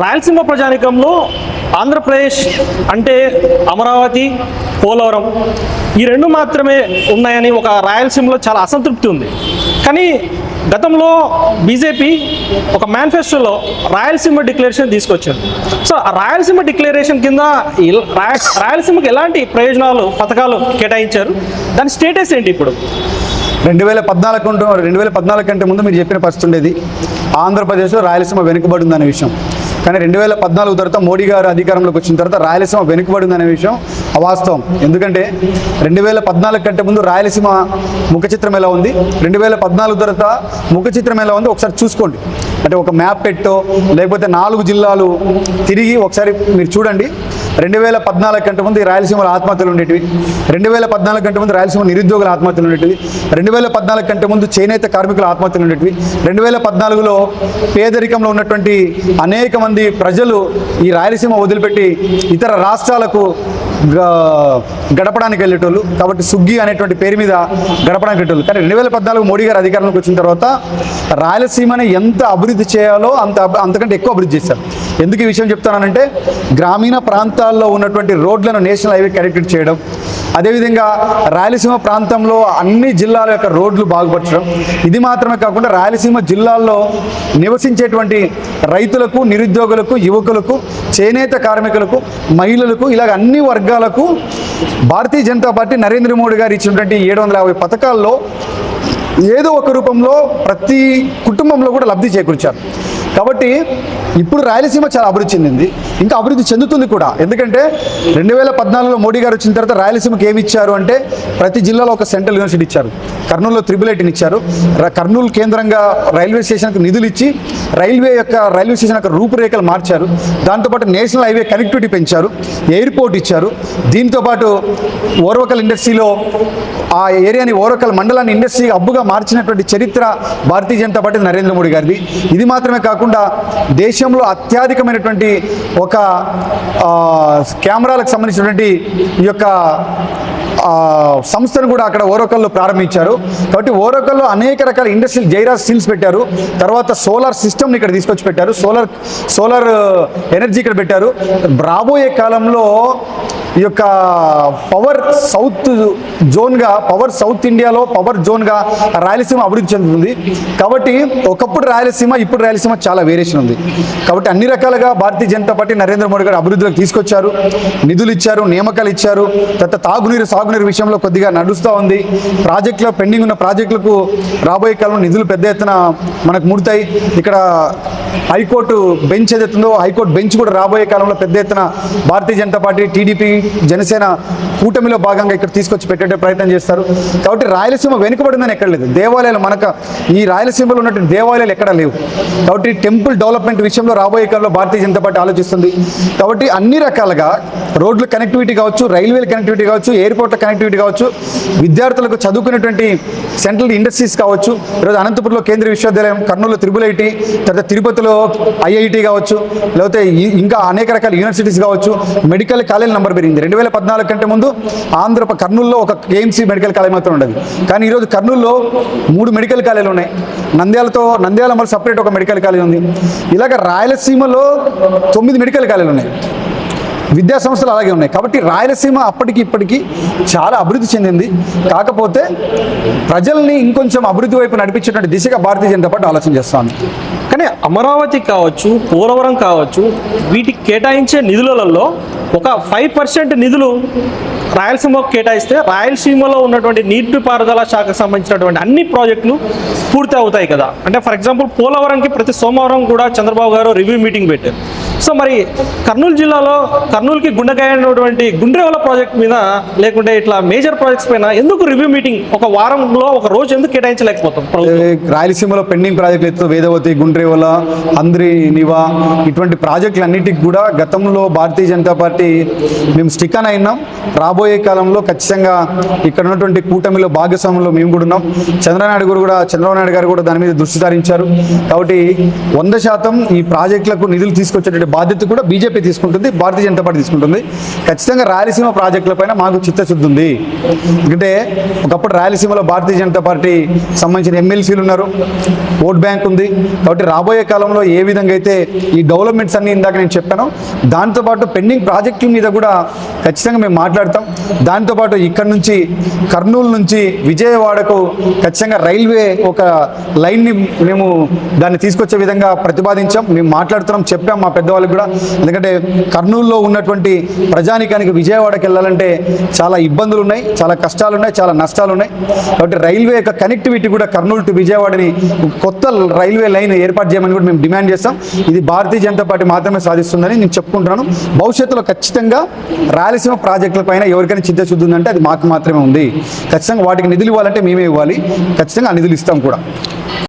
రాయలసీమ ప్రజానికంలో ఆంధ్రప్రదేశ్ అంటే అమరావతి, పోలవరం ఈ రెండు మాత్రమే ఉన్నాయని ఒక రాయలసీమలో చాలా అసంతృప్తి ఉంది. కానీ గతంలో బీజేపీ ఒక మేనిఫెస్టోలో రాయలసీమ డిక్లరేషన్ తీసుకొచ్చారు. సో ఆ రాయలసీమ డిక్లరేషన్ కింద రాయలసీమకి ఎలాంటి ప్రయోజనాలు, పథకాలు కేటాయించారు, దాని స్టేటస్ ఏంటి ఇప్పుడు? 2014 కంటే ముందు మీరు చెప్పిన పరిస్థితి ఉండేది, ఆంధ్రప్రదేశ్లో రాయలసీమ వెనుకబడి ఉందనే విషయం. కానీ 2014 తర్వాత మోడీ గారు అధికారంలోకి వచ్చిన తర్వాత రాయలసీమ వెనుకబడి ఉందనే విషయం అవాస్తవం. ఎందుకంటే 2014 కంటే ముందు రాయలసీమ ముఖ చిత్రం ఎలా ఉంది, 2014 తర్వాత ముఖ చిత్రం ఎలా ఉంది ఒకసారి చూసుకోండి. అంటే ఒక మ్యాప్ పెట్టో లేకపోతే 4 జిల్లాలు తిరిగి ఒకసారి మీరు చూడండి. 2014 కంటే ముందు రాయలసీమలో ఆత్మహత్యలు ఉండేటివి, 2014 కంటే ముందు రాయలసీమ నిరుద్యోగుల ఆత్మహత్యలు ఉండేటివి, 2014 కంటే ముందు చేనేత కార్మికుల ఆత్మహత్యలు ఉండేటివి, 2014లో పేదరికంలో ఉన్నటువంటి అనేక మంది ప్రజలు ఈ రాయలసీమ వదిలిపెట్టి ఇతర రాష్ట్రాలకు గడపడానికి వెళ్ళేటోళ్ళు. కాబట్టి సుగ్గి అనేటువంటి పేరు మీద గడపడానికి వెళ్ళేటోళ్ళు. కానీ 2014 మోడీ గారు అధికారంలోకి వచ్చిన తర్వాత రాయలసీమని ఎంత అభివృద్ధి చేయాలో అంతకంటే ఎక్కువ అభివృద్ధి చేశారు. ఎందుకు ఈ విషయం చెప్తానంటే, గ్రామీణ ప్రాంతాల్లో ఉన్నటువంటి రోడ్లను నేషనల్ హైవే కనెక్టెడ్ చేయడం, అదేవిధంగా రాయలసీమ ప్రాంతంలో అన్ని జిల్లాల యొక్క రోడ్లు బాగుపరచడం, ఇది మాత్రమే కాకుండా రాయలసీమ జిల్లాల్లో నివసించేటువంటి రైతులకు, నిరుద్యోగులకు, యువకులకు, చేనేత కార్మికులకు, మహిళలకు, ఇలాగ అన్ని వర్గాలకు భారతీయ జనతా పార్టీ నరేంద్ర మోడీ గారు ఇచ్చినటువంటి 750 పథకాల్లో ఏదో ఒక రూపంలో ప్రతి కుటుంబంలో కూడా లబ్ధి చేకూర్చారు. కాబట్టి ఇప్పుడు రాయలసీమ చాలా అభివృద్ధి చెందింది, ఇంకా అభివృద్ధి చెందుతుంది కూడా. ఎందుకంటే 2014లో మోడీ గారు వచ్చిన తర్వాత రాయలసీమకి ఏమి ఇచ్చారు అంటే, ప్రతి జిల్లాలో ఒక సెంట్రల్ యూనివర్సిటీ ఇచ్చారు, కర్నూలులో 888 ఇచ్చారు, కర్నూలు కేంద్రంగా రైల్వే స్టేషన్కి నిధులు ఇచ్చి రైల్వే స్టేషన్ యొక్క రూపురేఖలు మార్చారు. దాంతోపాటు నేషనల్ హైవే కనెక్టివిటీ పెంచారు, ఎయిర్పోర్ట్ ఇచ్చారు. దీంతోపాటు ఓర్వకల్ ఇండస్ట్రీలో ఆ ఏరియాని, ఓర్వకల్ మండలాన్ని ఇండస్ట్రీ హబ్గా మార్చినటువంటి చరిత్ర భారతీయ జనతా పార్టీ నరేంద్ర మోడీ గారిది. ఇది మాత్రమే కాకుండా దేశంలో అత్యధికమైనటువంటి ఒక కెమెరాలకు సంబంధించినటువంటి ఈ యొక్క సంస్థను కూడా అక్కడ ఓరకల్లో ప్రారంభించారు. కాబట్టి ఓరకల్లో అనేక రకాల ఇండస్ట్రియల్ జైరాజ్ స్టీల్స్ పెట్టారు. తర్వాత సోలార్ సిస్టమ్ని ఇక్కడ తీసుకొచ్చి పెట్టారు, సోలార్ ఎనర్జీ ఇక్కడ పెట్టారు. రాబోయే కాలంలో ఈ యొక్క పవర్ సౌత్ ఇండియాలో పవర్ జోన్గా రాయలసీమ అభివృద్ధి చెందుతుంది. కాబట్టి ఒకప్పుడు రాయలసీమ, ఇప్పుడు రాయలసీమ చాలా వేరియేషన్ ఉంది. కాబట్టి అన్ని రకాలుగా భారతీయ జనతా పార్టీ నరేంద్ర మోడీ గారు అభివృద్ధిలోకి తీసుకొచ్చారు, నిధులు ఇచ్చారు, నియామకాలు ఇచ్చారు. తర్వాత సాగునీరు విషయంలో కొద్దిగా నడుస్తూ ఉంది. ప్రాజెక్టులో పెండింగ్ ఉన్న ప్రాజెక్టులకు రాబోయే కాలంలో నిధులు పెద్ద ఎత్తున మనకు ముడతాయి. ఇక్కడ హైకోర్టు బెంచ్ ఏదైతుందో హైకోర్టు బెంచ్ కూడా రాబోయే కాలంలో పెద్ద ఎత్తున భారతీయ జనతా పార్టీ, టీడీపీ, జనసేన కూటమిలో భాగంగా ఇక్కడ తీసుకొచ్చి పెట్టే ప్రయత్నం చేస్తారు. కాబట్టి రాయలసీమ వెనుకబడిందని ఎక్కడ లేదు. దేవాలయాలు ఈ రాయలసీమలో ఉన్నటువంటి దేవాలయాలు ఎక్కడ లేవు. కాబట్టి టెంపుల్ డెవలప్మెంట్ విషయంలో రాబోయే కాలంలో భారతీయ జనతా పార్టీ ఆలోచిస్తుంది. కాబట్టి అన్ని రకాలుగా రోడ్ల కనెక్టివిటీ కావచ్చు, రైల్వేల కనెక్టివిటీ కావచ్చు, ఎయిర్పోర్ట్ల కనెక్టివిటీ కావచ్చు, విద్యార్థులకు చదువుకునేటువంటి సెంట్రల్ ఇండస్ట్రీస్ కావచ్చు, ఈరోజు అనంతపురంలో కేంద్రీయ విశ్వవిద్యాలయం, కర్నూలులో 888, తర్వాత తిరుపతిలో ఐఐటి కావచ్చు, లేకపోతే ఇంకా అనేక రకాల యూనివర్సిటీస్ కావచ్చు, మెడికల్ కాలేజ్ నెంబర్ పెరిగింది. 2014 కంటే ముందు కర్నూలులో ఒక కేఎంసీ మెడికల్ కాలేజ్ మాత్రం ఉండదు. కానీ ఈరోజు కర్నూలులో 3 మెడికల్ కాలేజీలు ఉన్నాయి. నంద్యాల మరి సపరేట్ ఒక మెడికల్ కాలేజ్ ఉంది. ఇలాగ రాయలసీమలో 9 మెడికల్ కాలేజీలు ఉన్నాయి, విద్యా సంస్థలు అలాగే ఉన్నాయి. కాబట్టి రాయలసీమ అప్పటికి ఇప్పటికీ చాలా అభివృద్ధి చెందింది. కాకపోతే ప్రజల్ని ఇంకొంచెం అభివృద్ధి వైపు నడిపించేటువంటి దిశగా భారతీయ జనతా పార్టీ ఆలోచన చేస్తాను. కానీ అమరావతి కావచ్చు, పోలవరం కావచ్చు, వీటికి కేటాయించే నిధులలో ఒక 5% నిధులు రాయలసీమకు కేటాయిస్తే రాయలసీమలో ఉన్నటువంటి నీటిపారుదల శాఖకు సంబంధించినటువంటి అన్ని ప్రాజెక్టులు పూర్తి అవుతాయి కదా. అంటే ఫర్ ఎగ్జాంపుల్ పోలవరంకి ప్రతి సోమవారం కూడా చంద్రబాబు గారు రివ్యూ మీటింగ్ పెట్టారు. సో మరి కర్నూలు జిల్లాలో కర్నూలుకి గుండెకాయ అయినటువంటి గుండ్రేవల ప్రాజెక్ట్ మీద, లేకుంటే ఇట్లా మేజర్ ప్రాజెక్ట్స్ పైన ఎందుకు రివ్యూ మీటింగ్ ఒక వారంలో ఒక రోజు ఎందుకు కేటాయించలేకపోతాం? రాయలసీమలో పెండింగ్ ప్రాజెక్టులు వేదవతి, గుండ్రేవల, అంద్రి నివా ఇటువంటి ప్రాజెక్టులన్నిటికి కూడా గతంలో భారతీయ జనతా పార్టీ మేము స్టిక్ అని అయినాం. రాబోయే కాలంలో ఖచ్చితంగా ఇక్కడ ఉన్నటువంటి కూటమిలో భాగస్వామ్యంలో మేము కూడా ఉన్నాం. చంద్రబాబు నాయుడు గారు కూడా దాని మీద దృష్టి సారించారు. కాబట్టి 100% ఈ ప్రాజెక్టులకు నిధులు తీసుకొచ్చేటువంటి బాధ్యత కూడా బీజేపీ తీసుకుంటుంది, భారతీయ జనతా పార్టీ తీసుకుంటుంది. ఖచ్చితంగా రాయలసీమ ప్రాజెక్టులపైన మాకు చిత్తశుద్ధి ఉంది. ఎందుకంటే ఒకప్పుడు రాయలసీమలో భారతీయ జనతా పార్టీ సంబంధించిన ఎమ్మెల్సీలు ఉన్నారు, ఓట్ బ్యాంక్ ఉంది. కాబట్టి రాబోయే కాలంలో ఏ విధంగా అయితే ఈ డెవలప్మెంట్స్ అన్ని ఇందాక నేను చెప్పానో దాంతోపాటు పెండింగ్ ప్రాజెక్టుల మీద కూడా ఖచ్చితంగా మేము మాట్లాడతాం. దాంతోపాటు ఇక్కడ నుంచి కర్నూలు నుంచి విజయవాడకు ఖచ్చితంగా రైల్వే ఒక లైన్ని మేము దాన్ని తీసుకొచ్చే విధంగా ప్రతిపాదించాం, మేము మాట్లాడుతున్నాం, చెప్పాం మా పెద్దవాళ్ళకి కూడా. ఎందుకంటే కర్నూలులో ఉన్నటువంటి ప్రజానికానికి విజయవాడకి వెళ్ళాలంటే చాలా ఇబ్బందులు ఉన్నాయి, చాలా కష్టాలు ఉన్నాయి, చాలా నష్టాలు ఉన్నాయి. కాబట్టి రైల్వే యొక్క కనెక్టివిటీ కూడా కర్నూలు టు విజయవాడని కొత్త రైల్వే లైన్ ఏర్పాటు చేయమని కూడా మేము డిమాండ్ చేస్తాం. ఇది భారతీయ జనతా పార్టీ మాత్రమే సాధిస్తుందని నేను చెప్పుకుంటున్నాను. భవిష్యత్తులో ఖచ్చితంగా రాయలసీమ ప్రాజెక్టుల పైన ఎవరికైనా చిత్తశుద్ధి ఉందంటే అది మాకు మాత్రమే ఉంది. ఖచ్చితంగా వాటికి నిధులు ఇవ్వాలంటే మేమే ఇవ్వాలి, ఖచ్చితంగా ఆ నిధులు ఇస్తాం కూడా.